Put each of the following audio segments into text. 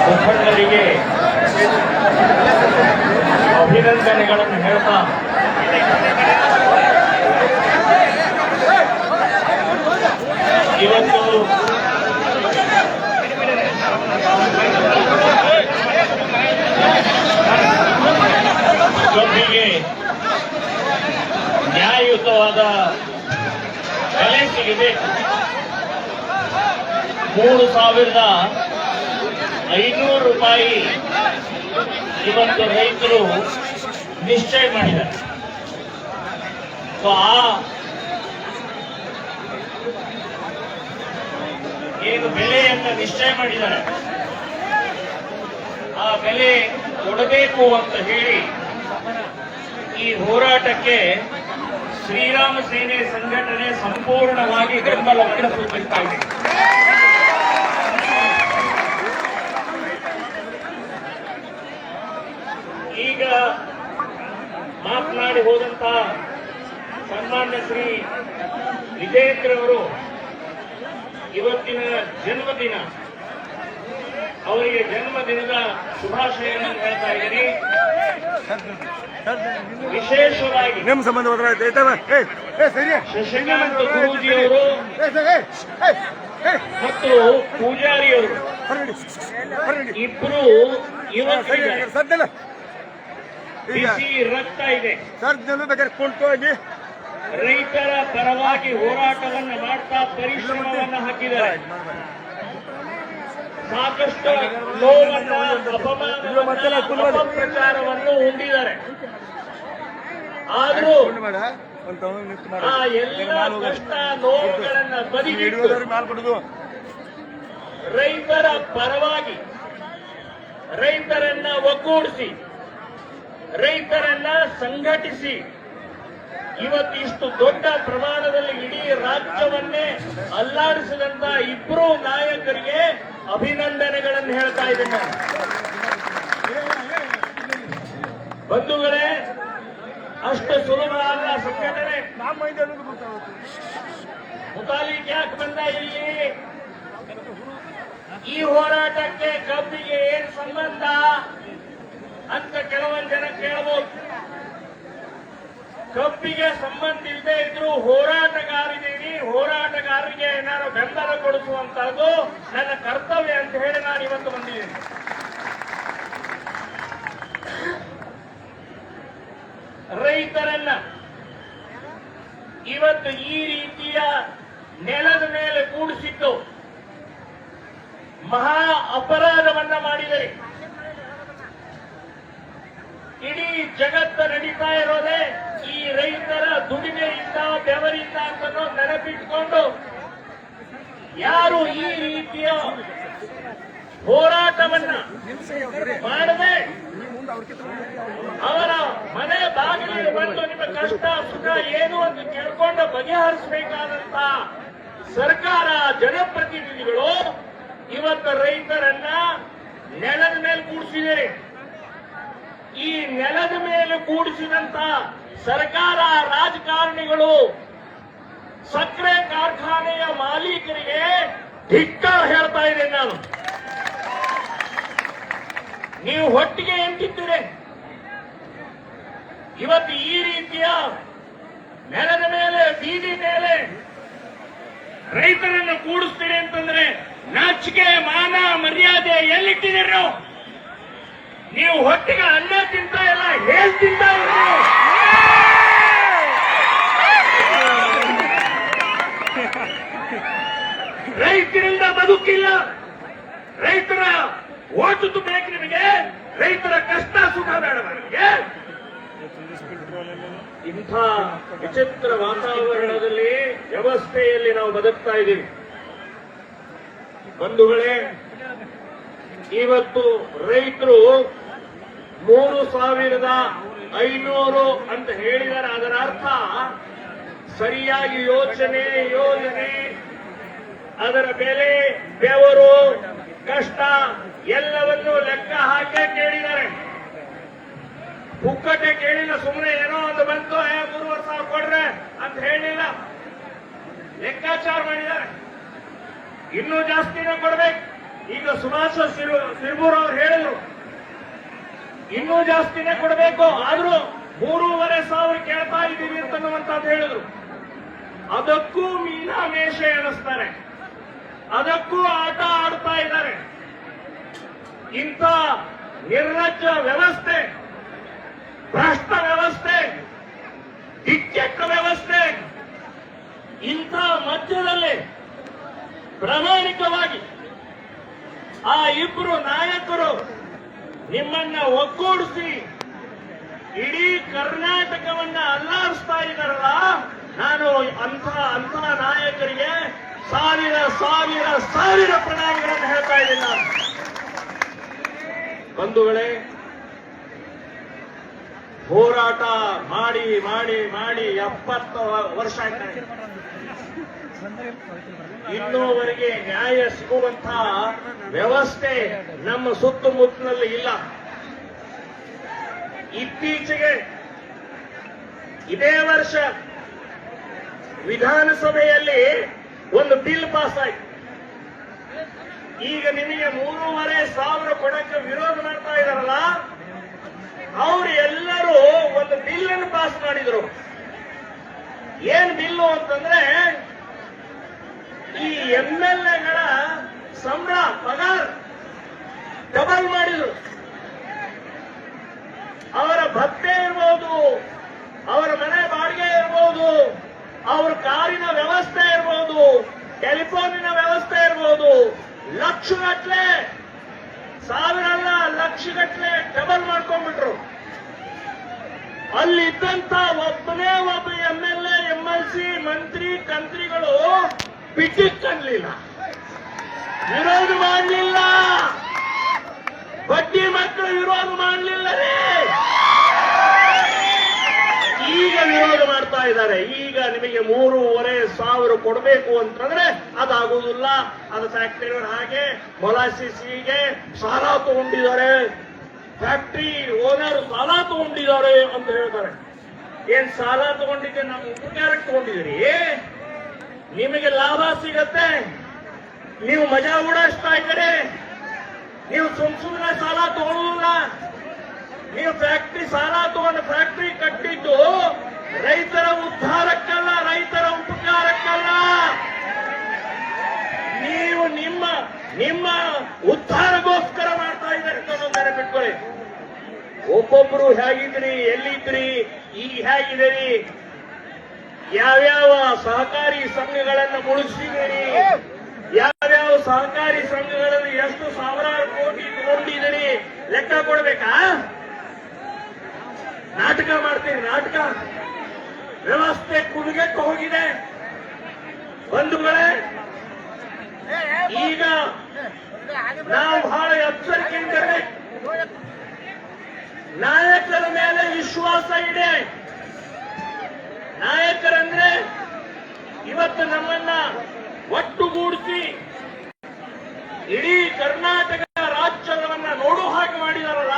ಮುಖಂಡರಿಗೆ ಅಭಿನಂದನೆಗಳನ್ನು ಹೇಳ್ತಾ ಇವತ್ತು ಕಬ್ಬಿಗೆ ನ್ಯಾಯಯುತವಾದ ಬೆಲೆ ಸಿಗಬೇಕು. 3,500 ರೂಪಾಯಿ ಇವತ್ತು ರೈತರು ನಿಶ್ಚಯ ಮಾಡಿದ್ದಾರೆ. ಆ ಏನು ಬೆಲೆಯನ್ನು ನಿಶ್ಚಯ ಮಾಡಿದ್ದಾರೆ ಆ ಬೆಲೆ ಕೊಡಬೇಕು ಅಂತ ಹೇಳಿ ಈ ಹೋರಾಟಕ್ಕೆ ಶ್ರೀರಾಮ ಸೇನೆ ಸಂಘಟನೆ ಸಂಪೂರ್ಣವಾಗಿ ಬೆಂಬಲವನ್ನು ಸೂಚಿಸ್ತಾ ಇದೆ. ಈಗ ಮಾತನಾಡಿ ಹೋದಂತ ಸನ್ಮಾನ್ಯ ಶ್ರೀ ವಿಜೇಂದ್ರ ಅವರು ಇವತ್ತಿನ ಜನ್ಮದಿನ, ಅವರಿಗೆ ಜನ್ಮದಿನದ ಶುಭಾಶಯಗಳನ್ನು ಹೇಳ್ತಾ ಇದ್ದೀನಿ. ವಿಶೇಷವಾಗಿ ಶಶಿಕಾಂತ್ ಗುರೂಜಿಯವರು ಮತ್ತು ಪೂಜಾರಿಯವರು ಇಬ್ರು ಇವತ್ತಿನ ಬಿಸಿ ರಕ್ತ ಇದೆ. ರೈತರ ಪರವಾಗಿ ಹೋರಾಟವನ್ನು ಮಾಡ್ತಾ ಪರಿಶ್ರಮವನ್ನು ಹಾಕಿದ್ದಾರೆ. ಸಾಕಷ್ಟು ನೋವನ್ನು, ಅಪಮಾನವನ್ನು, ಅಪಪ್ರಚಾರವನ್ನು ಹೊಂದಿದ್ದಾರೆ. ಆದರೂ ಆ ಎಲ್ಲ ಕಷ್ಟ ನೋವುಗಳನ್ನ ಬದಿಗಿಟ್ಟು ರೈತರ ಪರವಾಗಿ ರೈತರನ್ನ ಒಗ್ಗೂಡಿಸಿ ರೈತರನ್ನ ಸಂಘಟಿಸಿ ಇವತ್ತಿಷ್ಟು ದೊಡ್ಡ ಪ್ರಮಾಣದಲ್ಲಿ ಇಡೀ ರಾಜ್ಯವನ್ನೇ ಅಲ್ಲಾಡಿಸಿದಂತ ಇಬ್ಬರು ನಾಯಕರಿಗೆ ಅಭಿನಂದನೆಗಳನ್ನು ಹೇಳ್ತಾ ಇದ್ದೇನೆ. ಬಂಧುಗಳೇ, ಅಷ್ಟು ಸುಲಭ ಅಲ್ಲ ಸಂಘಟನೆ. ಮುತಾಲಿಕ್ ಯಾಕೆ ಬಂದ ಇಲ್ಲಿ? ಈ ಹೋರಾಟಕ್ಕೆ ಕಬ್ಬಿಗೆ ಏನ್ ಸಂಬಂಧ ಅಂತ ಕೆಲವೊಂದು ಜನ ಕೇಳಬಹುದು. ಕಬ್ಬಿಗೆ ಸಂಬಂಧ ಇಲ್ಲದೆ ಇದ್ರು ಹೋರಾಟಗಾರರಿಗೆ ಏನಾದ್ರು ಬೆಂಬಲ ಕೊಡಿಸುವಂತದ್ದು ನನ್ನ ಕರ್ತವ್ಯ ಅಂತ ಹೇಳಿ ನಾನು ಇವತ್ತು ಬಂದಿದ್ದೀನಿ. ರೈತರನ್ನ ಇವತ್ತು ಈ ರೀತಿಯ ನೆಲದ ಮೇಲೆ ಕೂಡಿಸಿದ್ದು ಮಹಾ ಅಪರಾಧವನ್ನ ಮಾಡಿದರೆ ಇಡೀ ಜಗತ್ತ ನಡೀತಾ ಇರೋದೇ ಈ ರೈತರ ದುಡಿಮೆಯಿಂದ ಬೆವರಿಂದ ಅಂತ ನೆನಪಿಟ್ಕೊಂಡು ಯಾರು ಈ ರೀತಿಯ ಹೋರಾಟವನ್ನ ಮಾಡದೆ ಅವರ ಮನೆ ಬಾಗಿಲಿಗೆ ಬಂದು ನಿಮ್ಮ ಕಷ್ಟ ಸುಖ ಏನು ಅಂತ ಕೇಳ್ಕೊಂಡು ಬಗೆಹರಿಸಬೇಕಾದಂತ ಸರ್ಕಾರ, ಜನಪ್ರತಿನಿಧಿಗಳು ಇವತ್ತು ರೈತರನ್ನ ನೆಲದ ಮೇಲೆ ಕೂಡಿಸಿದೆ. ಈ ನೆಲದ ಮೇಲೆ ಕೂಡಿಸಿದಂತ ಸರ್ಕಾರ, ರಾಜಕಾರಣಿಗಳು, ಸಕ್ಕರೆ ಕಾರ್ಖಾನೆಯ ಮಾಲೀಕರಿಗೆ ಧಿಕ್ಕಾರ ಹೇಳ್ತಾ ಇದ್ದೇನೆ ನಾನು. ನೀವು ಹೊಟ್ಟಿಗೆ ಎಂದಿದ್ದೀರಿ. ಇವತ್ತು ಈ ರೀತಿಯ ನೆಲದ ಮೇಲೆ, ಬೀದಿ ಮೇಲೆ ರೈತರನ್ನು ಕೂಡಿಸ್ತೀರಿ ಅಂತಂದ್ರೆ ನಾಚಿಕೆ, ಮಾನ, ಮರ್ಯಾದೆ ಎಲ್ಲಿಟ್ಟಿದ್ದೀರಿ? ನೀವು ಹೊಟ್ಟಿಗೆ ಅನ್ನ ತಿಂತ ಇಲ್ಲ, ಹೇಲ್ ತಿಂತ ಇಲ್ಲ. ರೈತರಿಂದ ಬದುಕಿಲ್ಲ. ರೈತರ ಓಟು ಬೇಕು ನಿಮಗೆ, ರೈತರ ಕಷ್ಟ ಸುಖ ಬೇಡ ನಿಮಗೆ. ಇಂಥ ವಿಚಿತ್ರ ವಾತಾವರಣದಲ್ಲಿ, ವ್ಯವಸ್ಥೆಯಲ್ಲಿ ನಾವು ಬದುಕ್ತಾ ಇದ್ದೀವಿ. ಬಂಧುಗಳೇ, ಇವತ್ತು ರೈತರು 3,500 ಅಂತ ಹೇಳಿದರೆ ಅದರ ಅರ್ಥ ಸರಿಯಾಗಿ ಯೋಜನೆ ಅದರ ಬೆಲೆ, ಬೆವರು, ಕಷ್ಟ ಎಲ್ಲವನ್ನೂ ಲೆಕ್ಕ ಹಾಕೇ ಕೇಳಿದ್ದಾರೆ. ಪುಕ್ಕಟೆ ಕೇಳಿಲ್ಲ. ಸುಮ್ಮನೆ ಏನೋ ಒಂದು ಬಂತು, 3,000 ಕೊಡ್ರೆ ಅಂತ ಹೇಳಿಲ್ಲ. ಲೆಕ್ಕಾಚಾರ ಮಾಡಿದ್ದಾರೆ. ಇನ್ನೂ ಜಾಸ್ತಿನೇ ಕೊಡ್ಬೇಕು. ಈಗ ಸುಭಾಷ್ ಸಿರ್ಬೂರ್ ಅವರು ಹೇಳಿದ್ರು ಇನ್ನೂ ಜಾಸ್ತಿನೇ ಕೊಡಬೇಕು, ಆದ್ರೂ 3,500 ಕೇಳ್ತಾ ಇದ್ದೀವಿ ಅಂತನ್ನುವಂತದ್ದು ಹೇಳಿದ್ರು. ಅದಕ್ಕೂ ಮೀನಾಮೇಷ ಎಣಿಸ್ತಾರೆ, ಅದಕ್ಕೂ ಆಟ ಆಡ್ತಾ ಇದ್ದಾರೆ. ಇಂಥ ನಿರ್ಲಜ್ಜ ವ್ಯವಸ್ಥೆ, ಭ್ರಷ್ಟ ವ್ಯವಸ್ಥೆ, ದಿಕ್ಕೆಟ್ಟ ವ್ಯವಸ್ಥೆ, ಇಂಥ ಮಧ್ಯದಲ್ಲಿ ಪ್ರಾಮಾಣಿಕವಾಗಿ ಆ ಇಬ್ರು ನಾಯಕರು ನಿಮ್ಮನ್ನ ಒಗ್ಗೂಡಿಸಿ ಇಡೀ ಕರ್ನಾಟಕವನ್ನ ಅಲ್ಲಾಡಿಸ್ತಾ ಇದ್ದಾರಲ್ಲ, ನಾನು ಅಂಥ ನಾಯಕರಿಗೆ ಸಾವಿರ ಸಾವಿರ ಸಾವಿರ ಪ್ರಣಾಮಗಳನ್ನು ಹೇಳ್ತಾ ಇದ್ದೀನಿ. ನಾನು ಬಂಧುಗಳೇ, ಹೋರಾಟ ಮಾಡಿ ಮಾಡಿ ಮಾಡಿ 70 ವರ್ಷ ಆಯ್ತು. ಇನ್ನೂವರೆಗೆ ನ್ಯಾಯ ಸಿಗುವಂತಹ ವ್ಯವಸ್ಥೆ ನಮ್ಮ ಸುತ್ತಮುತ್ತಲಿನಲ್ಲಿ ಇಲ್ಲ. ಇತ್ತೀಚೆಗೆ ಇದೇ ವರ್ಷ ವಿಧಾನಸಭೆಯಲ್ಲಿ ಒಂದು ಬಿಲ್ ಪಾಸ್ ಆಯ್ತು. ಈಗ ನಿಮಗೆ 3,500 ಕೊಡಕ್ಕೆ ವಿರೋಧ ಮಾಡ್ತಾ ಇದಾರಲ್ಲ, ಅವರು ಎಲ್ಲರೂ ಒಂದು ಬಿಲ್ ಅನ್ನು ಪಾಸ್ ಮಾಡಿದ್ರು. ಏನ್ ಬಿಲ್ಲು ಅಂತಂದ್ರೆ, ಈ MLAಗಳ ಸಂಬಳ ಪಗಾರ ಡಬಲ್ ಮಾಡಿದ್ರು. ಅವರ ಭತ್ಯೆ ಇರ್ಬೋದು, ಅವರ ಮನೆ ಬಾಡಿಗೆ ಇರ್ಬೋದು, ಅವ್ರ ಕಾರಿನ ವ್ಯವಸ್ಥೆ ಇರ್ಬೋದು, ಟೆಲಿಫೋನಿನ ವ್ಯವಸ್ಥೆ ಇರ್ಬೋದು, ಲಕ್ಷಗಟ್ಲೆ, ಸಾವಿರ ಅಲ್ಲ ಲಕ್ಷಗಟ್ಲೆ ಡಬಲ್ ಮಾಡ್ಕೊಂಡ್ಬಿಟ್ರು. ಅಲ್ಲಿದ್ದಂತ ಒಬ್ಬನೇ ಒಬ್ಬ MLA MLC ಮಂತ್ರಿ ಕಂತ್ರಿಗಳು ಬಿಟ್ಟಿಕ್ಕಲಿಲ್ಲ, ವಿರೋಧ ಮಾಡಲಿಲ್ಲ. ಬಡ್ಡಿ ಮಕ್ಕಳು ವಿರೋಧ ಮಾಡಲಿಲ್ಲರೇ, ಈಗ ವಿರೋಧ ಮಾಡ್ತಾ ಇದ್ದಾರೆ. ಈಗ ನಿಮಗೆ 3,500 ಕೊಡಬೇಕು ಅಂತಂದ್ರೆ ಅದಾಗುವುದಿಲ್ಲ. ಅದು ಫ್ಯಾಕ್ಟರಿಗಳು ಹಾಗೆ ಮೊಲಾಸಿಸ್ಗೆ ಸಾಲ ತಗೊಂಡಿದ್ದಾರೆ, ಫ್ಯಾಕ್ಟರಿ ಓನರ್ ಸಾಲ ತಗೊಂಡಿದ್ದಾರೆ ಅಂತ ಹೇಳ್ತಾರೆ. ಏನ್ ಸಾಲ ತಗೊಂಡಿದ್ದೆ, ನಾವು ಉಪಕಾರಕ್ಕೆ ತಗೊಂಡಿದ್ದೀರಿ, ನಿಮಗೆ ಲಾಭ ಸಿಗತ್ತೆ, ನೀವು ಮಜಾ ಉಡಾಯಿಸ್ತಾ ಇದ್ದಾರೆ. ನೀವು ಸುಮ್ಮನೆ ಸಾಲ ತಗೊಳ್ಳೋದಿಲ್ಲ. ನೀವು ಫ್ಯಾಕ್ಟರಿ ಸಾಲ ತಗೊಂಡು ಫ್ಯಾಕ್ಟರಿ ಕಟ್ಟಿದ್ದು ರೈತರ ಉದ್ಧಾರಕ್ಕಲ್ಲ, ರೈತರ ಉಪಕಾರಕ್ಕಲ್ಲ. ನೀವು ನಿಮ್ಮ ಉದ್ಧಾರಗೋಸ್ಕರ ಮಾಡ್ತಾ ಇದ್ದಾರೆ. ನೆನಪಿಟ್ಕೊಳ್ಳಿ, ಒಬ್ಬೊಬ್ರು ಹೇಗಿದ್ರಿ, ಎಲ್ಲಿದ್ರಿ, ಈಗ ಹೇಗಿದ್ದೀರಿ, ಯಾವ್ಯಾವ ಸಹಕಾರಿ ಸಂಘಗಳನ್ನು ಮುಳುಗಿಸಿದ್ದೀರಿ, ಯಾವ್ಯಾವ ಸಹಕಾರಿ ಸಂಘಗಳಲ್ಲಿ ಎಷ್ಟು ಸಾವಿರಾರು ಕೋಟಿ ತಗೊಂಡಿದ್ದೀರಿ, ಲೆಕ್ಕ ಕೊಡ್ಬೇಕಾ? ನಾಟಕ ಮಾಡ್ತೀರಿ, ನಾಟಕ. ವ್ಯವಸ್ಥೆ ಕುಲುಗೆಟ್ಟು ಹೋಗಿದೆ. ಬಂಧುಗಳೇ, ಈಗ ನಾವು ಬಹಳ ಎಚ್ಚರಿಕೆಯಿಂದ ಇರಬೇಕು. ನಾಯಕರ ಮೇಲೆ ವಿಶ್ವಾಸ ಇದೆ. ನಾಯಕರಂದ್ರೆ ಇವತ್ತು ನಮ್ಮನ್ನ ಒಟ್ಟುಗೂಡಿಸಿ ಇಡೀ ಕರ್ನಾಟಕ ರಾಜ್ಯವನ್ನ ನೋಡು ಹಾಗೆ ಮಾಡಿದಾರಲ್ಲ,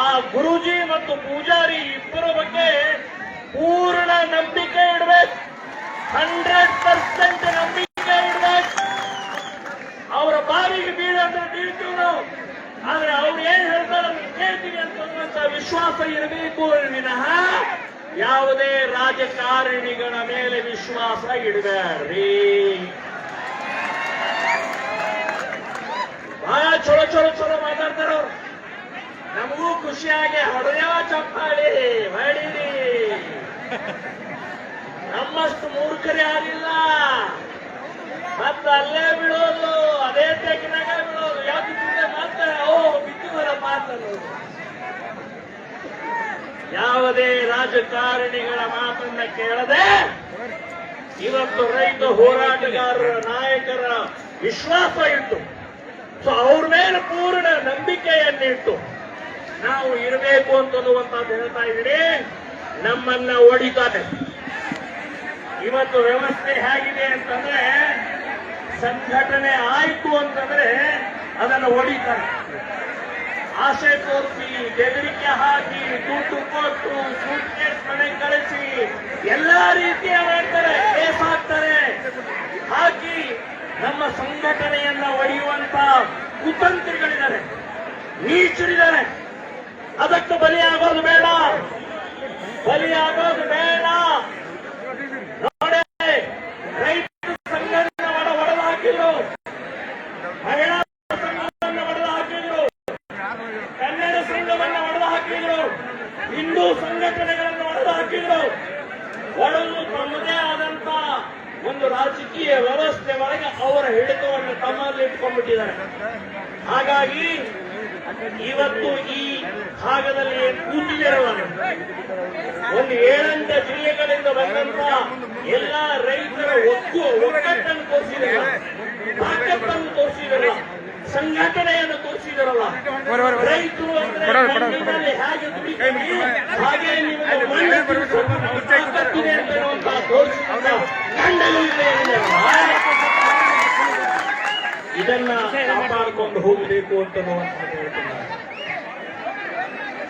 ಆ ಗುರೂಜಿ ಮತ್ತು ಪೂಜಾರಿ ಇಬ್ಬರ ಬಗ್ಗೆ ಪೂರ್ಣ ನಂಬಿಕೆ ಇಡಬೇಕು. 100% ನಂಬಿಕೆ ಇಡಬೇಕು. ಅವರ ಬಾರಿಗೆ ಬೀಳಂದ್ರೆ ಬೀಳ್ತೀವಿ ನಾವು, ಆದ್ರೆ ಅವ್ರು ಏನ್ ಹೇಳ್ತಾರೆ ಕೇಳ್ತೀವಿ ಅಂತ ವಿಶ್ವಾಸ ಇರಬೇಕು ವಿನಃ ಯಾವುದೇ ರಾಜಕಾರಣಿಗಳ ಮೇಲೆ ವಿಶ್ವಾಸ ಇಡಬೇಡ್ರಿ. ಬಹಳ ಚಲೋ ಮಾತಾಡ್ತಾರ ಅವ್ರು. ನಮಗೂ ಖುಷಿಯಾಗಿ ಹೊಡೆಯವ ಚಪ್ಪಾಳಿ ಹೊಡೀರಿ. ನಮ್ಮಷ್ಟು ಮೂರ್ಖರು ಯಾರಿಲ್ಲ. ಮತ್ತೆ ಅಲ್ಲೇ ಬೀಳೋದು, ಅದೇ ತೆಗಿನಾಗ ಬೀಳೋದು. ಯಾಕೆ ಮತ್ತೆ ಬಿದ್ದುವರ ಮಾತನ್ನೋದು. ಯಾವುದೇ ರಾಜಕಾರಣಿಗಳ ಮಾತನ್ನ ಕೇಳದೆ ಇವತ್ತು ರೈತ ಹೋರಾಟಗಾರರ ನಾಯಕರ ವಿಶ್ವಾಸ ಇಟ್ಟು, ಅವ್ರ ಮೇಲೆ ಪೂರ್ಣ ನಂಬಿಕೆಯನ್ನಿಟ್ಟು ನಾವು ಇರಬೇಕು ಅಂತನ್ನುವಂಥದ್ದು ಹೇಳ್ತಾ ಇದ್ದೀರಿ. ನಮ್ಮನ್ನ ಹೊಡಿತಾರೆ. ಇವತ್ತು ವ್ಯವಸ್ಥೆ ಹೇಗಿದೆ ಅಂತಂದ್ರೆ, ಸಂಘಟನೆ ಆಯ್ತು ಅಂತಂದ್ರೆ ಅದನ್ನು ಹೊಡಿತಾರೆ. ಆಸೆ ತೋರಿಸಿ, ಬೆದರಿಕೆ ಹಾಕಿ, ದುಡ್ಡು ಕೊಟ್ಟು, ಸೂಟ್ಕೇಸ್ ಮನೆ ಕಳಿಸಿ ಎಲ್ಲಾ ರೀತಿಯ ಮಾಡ್ತಾರೆ. ಕೇಸ್ ಹಾಕ್ತಾರೆ, ಹಾಕಿ ನಮ್ಮ ಸಂಘಟನೆಯನ್ನ ಒಡೆಯುವಂತ ಕುತಂತ್ರಿಗಳಿದ್ದಾರೆ, ನೀಚರಿದ್ದಾರೆ. ಅದಕ್ಕೆ ಬಲಿಯಾಗೋದು ಬೇಡ, ಬಲಿಯಾಗೋದು ಬೇಡ. ನೋಡಿ, ರೈತ ಸಂಘಟನೆ ಒಡೆದು ಹಾಕಿದ್ರು, ಮಹಿಳಾ ಸಂಘವನ್ನು ಒಡೆದು ಹಾಕಿದ್ರು, ಕನ್ನಡ ಸಂಘವನ್ನು ಒಡೆದು ಹಾಕಿದ್ರು, ಹಿಂದೂ ಸಂಘಟನೆಗಳನ್ನು ಒಡೆದು ಹಾಕಿದ್ರು. ಒಡೆದು ತಮ್ಮದೇ ಆದಂತ ಒಂದು ರಾಜಕೀಯ ವ್ಯವಸ್ಥೆ ಒಳಗೆ ಅವರ ಹಿಡಿತವನ್ನು ತಮ್ಮಲ್ಲಿ ಇಟ್ಕೊಂಡ್ಬಿಟ್ಟಿದ್ದಾರೆ. ಹಾಗಾಗಿ ಇವತ್ತು ಈ ಭಾಗದಲ್ಲಿ ಕೂತಿದ್ದಾರಲ್ಲ, ಒಂದು 7 ಜಿಲ್ಲೆಗಳಿಂದ ಬಂದಂತ ಎಲ್ಲ ರೈತರ ಒಕ್ಕಟ್ಟನ್ನು ತೋರಿಸಿದಾರಲ್ಲ, ತಾಕತ್ತನ್ನು ತೋರಿಸಿದಾರಲ್ಲ, ಸಂಘಟನೆಯನ್ನು ತೋರಿಸಿದಾರಲ್ಲ. ರೈತರು ಅಂದ್ರೆ ಹೇಗೆ ದುಡಿತೀವಿ ಹಾಗೆ ನಿಮಗೆ ಮಣ್ಣು ತಿನ್ನಿಸೋದು ತಾಕತ್ತಿದೆ ಅಂತ ಹೇಳುವಂತಹ ತೋರಿಸಿದ ಕಂಡಲು ಇದನ್ನ ಕಾಪಾಡಿಕೊಂಡು ಹೋಗಬೇಕು ಅಂತ ಹೇಳ್ತಿದ್ದಾರೆ.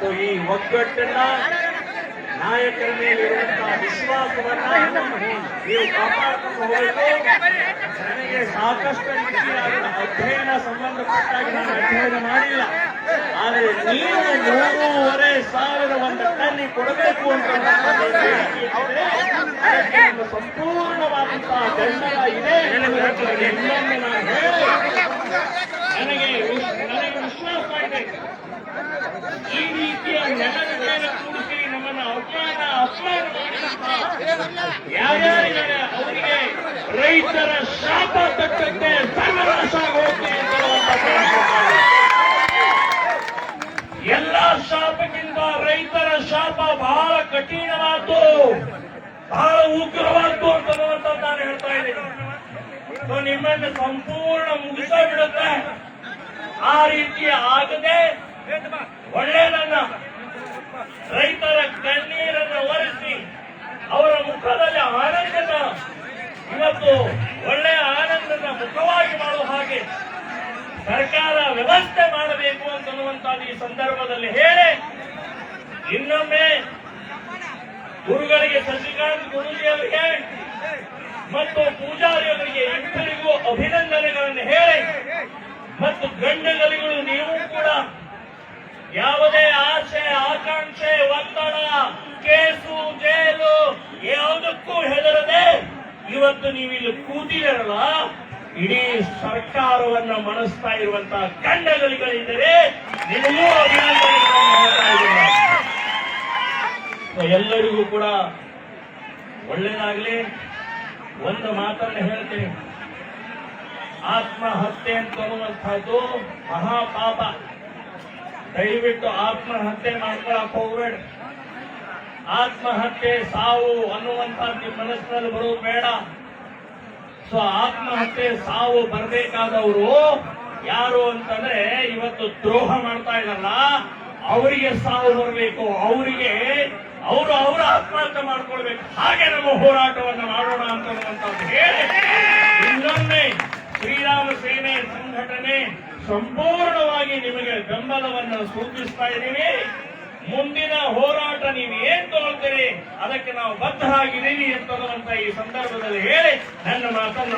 ಸೊ ಈ ಒಗ್ಗಟ್ಟನ್ನ, ನಾಯಕರ ಮೇಲಿರುವಂತಹ ವಿಶ್ವಾಸವನ್ನ ನೀವು ಕಾಪಾಡಿಕೊಂಡು ಹೋಗಬೇಕು. ನನಗೆ ಸಾಕಷ್ಟು ರೀತಿಯ ಅಧ್ಯಯನ ಸಂಬಂಧಪಟ್ಟಾಗಿ ನಾನು ಅಧ್ಯಯನ ಮಾಡಿಲ್ಲ, ಆದರೆ ನೀವು 3,500 ಟನ್ನಿ ಕೊಡಬೇಕು ಅಂತ ಸಂಪೂರ್ಣವಾದಂತಹ ಬೆಂಬಲ ಇದೆ. ಇನ್ನೊಮ್ಮೆ ನಾನು ಹೇಳಿ ನನಗೆ ವಿಶ್ವಾಸ ಇದೆ. ಈ ರೀತಿಯ ನೆಲಗಳನ್ನು ಕೂಡಿಸಿ ನಮ್ಮನ್ನು ಅಪಮಾನ ಯಾರ್ಯಾರಿದ್ದಾರೆ ಅವರಿಗೆ ರೈತರ ಶಾಪ ತಟ್ಟಕ್ಕೆ ಸರ್ವನಾಶ ಆಗೋಕೆ ಎಲ್ಲ ಶಾಪಕ್ಕಿಂತ ರೈತರ ಶಾಪ ಬಹಳ ಕಠಿಣವಾದ್ದು, ಬಹಳ ಉಗ್ರವಾದ್ದು ಅಂತ ನಾನು ಹೇಳ್ತಾ ಇದ್ದೀನಿ. ನಿಮ್ಮನ್ನು ಸಂಪೂರ್ಣ ಮುಗಿಸಬಿಡುತ್ತೆ. ಆ ರೀತಿ ಆಗದೆ ಒಳ್ಳೆಯದನ್ನ, ರೈತರ ಕಣ್ಣೀರನ್ನು ಒರೆಸಿ ಅವರ ಮುಖದಲ್ಲಿ ಆನಂದದ, ಇವತ್ತು ಒಳ್ಳೆಯ ಆನಂದದ ಮುಖವಾಗಿ ಮಾಡುವ ಹಾಗೆ ಸರ್ಕಾರ ವ್ಯವಸ್ಥೆ ಮಾಡಬೇಕು ಅಂತನ್ನುವಂತಹ ಈ ಸಂದರ್ಭದಲ್ಲಿ ಹೇಳಿ, ಇನ್ನೊಮ್ಮೆ ಗುರುಗಳಿಗೆ, ಶಶಿಕಾಂತ್ ಗುರೂಜಿ ಅವರಿಗೆ ಮತ್ತು ಪೂಜಾರಿ ಅವರಿಗೆ ಇಬ್ಬರಿಗೂ ಅಭಿನಂದನೆಗಳನ್ನು ಹೇಳಿ, ಮತ್ತು ಗಂಡಗಳಿಗಳು ನೀವು ಕೂಡ ಯಾವುದೇ ಆಸೆ, ಆಕಾಂಕ್ಷೆ, ಒತ್ತಡ, ಕೇಸು, ಜೈಲು ಯಾವುದಕ್ಕೂ ಹೆದರದೆ ಇವತ್ತು ನೀವಿಲ್ಲಿ ಕೂತಿರಲ್ಲ, ಇಡೀ ಸರ್ಕಾರವನ್ನ ಮನಸ್ತಾ ಇರುವಂತಹ ಗಂಡಗಳಿಗಳಿದ್ದರೆ ನಿಮಗೂ ಅಭಿನಂದನೆಗಳನ್ನು ಹೇಳ್ತಾ ಇದ್ದೀನಿ. ಎಲ್ಲರಿಗೂ ಕೂಡ ಒಳ್ಳೇದಾಗ್ಲಿ. ಒಂದು ಮಾತನ್ನು ಹೇಳ್ತೀನಿ, ಆತ್ಮಹತ್ಯೆ ಅಂತ ಅನ್ನುವಂಥದ್ದು ಮಹಾಪಾಪ. ದಯವಿಟ್ಟು ಆತ್ಮಹತ್ಯೆ ಮಾಡ್ಕೊಳಕ್ ಹೋಗ್ಬೇಡ. ಆತ್ಮಹತ್ಯೆ, ಸಾವು ಅನ್ನುವಂಥದ್ದು ನಿಮ್ಮ ಮನಸ್ಸಿನಲ್ಲಿ ಬರೋದು ಬೇಡ. ಸೊ ಆತ್ಮಹತ್ಯೆ, ಸಾವು ಬರಬೇಕಾದವರು ಯಾರು ಅಂತಂದ್ರೆ ಇವತ್ತು ದ್ರೋಹ ಮಾಡ್ತಾ ಇದಾರಲ್ಲ ಅವರಿಗೆ ಸಾವು ಬರಬೇಕು, ಅವರು ಆತ್ಮಹತ್ಯೆ ಮಾಡ್ಕೊಳ್ಬೇಕು. ಹಾಗೆ ನಮ್ಮ ಹೋರಾಟವನ್ನು ಮಾಡೋಣ ಅಂತನ್ನುವಂಥದ್ದು ಹೇಳಿ ಇನ್ನೊಮ್ಮೆ ಶ್ರೀರಾಮ ಸೇನೆ ಸಂಘಟನೆ ಸಂಪೂರ್ಣವಾಗಿ ನಿಮಗೆ ಬೆಂಬಲವನ್ನು ಸೂಚಿಸ್ತಾ ಇದ್ದೀವಿ. ಮುಂದಿನ ಹೋರಾಟ ನೀವು ಏನ್ ತಗೊಳ್ತೀರಿ ಅದಕ್ಕೆ ನಾವು ಬದ್ಧರಾಗಿದ್ದೀವಿ ಅಂತನ್ನುವಂತ ಈ ಸಂದರ್ಭದಲ್ಲಿ ಹೇಳಿ ನನ್ನ ಮಾತನ್ನು